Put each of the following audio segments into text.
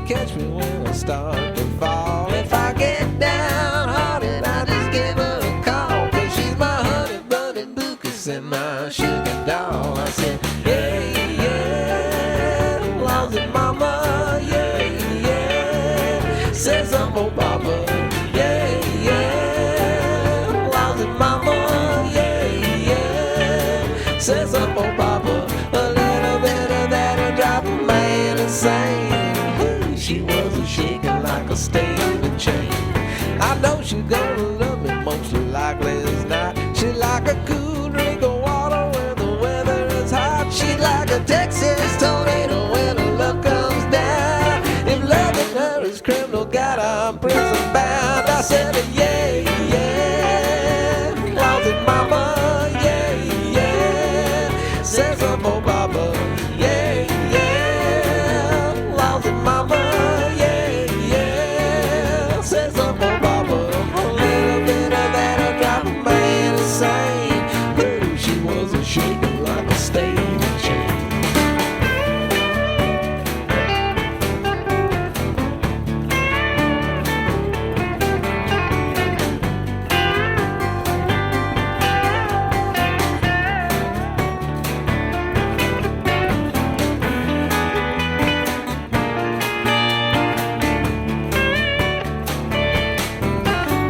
catch me when I start to fall. If I get downhearted, I just give her a call, 'cause she's my honey bunny Lucas and my sugar doll. I said, yeah, yeah, lousy mama, yeah, yeah, says I'm a baba, yeah, yeah, lousy mama, yeah, yeah, says I'm a baba. A little bit of that'll drive a man insane. Ooh, she wasn't shaking like a stable chain. I know she's gonna love me most likely as not. She like a cool drink of water when the weather is hot. She like a Texas tornado when the love comes down. If loving her is criminal, got her prison bound. I said, yeah, yeah, lousy mama, yeah, yeah, says I'm a baba, yeah, yeah, lousy mama, yeah, yeah, says I'm a baba. A little bit of that'll drive a man insane. Ooh, she wasn't shaking like a stable chain.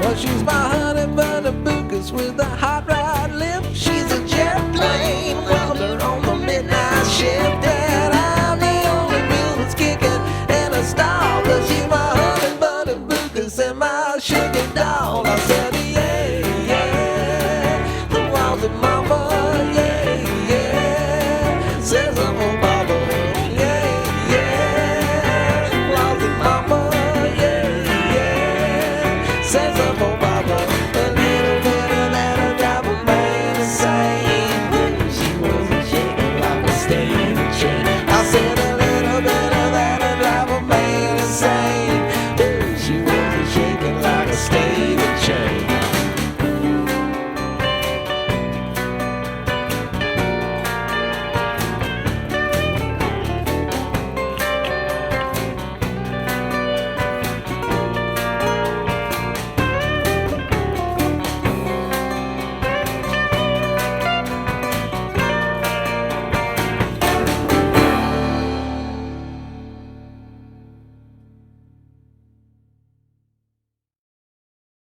Well, she's my honey bunny Lucas with a hot rod lip. She's a jet plane welder on the midnight shift, and I'm the only wheel that's kicking in a stall, 'cause she's my honey bunny Lucas and my sugar doll. I said,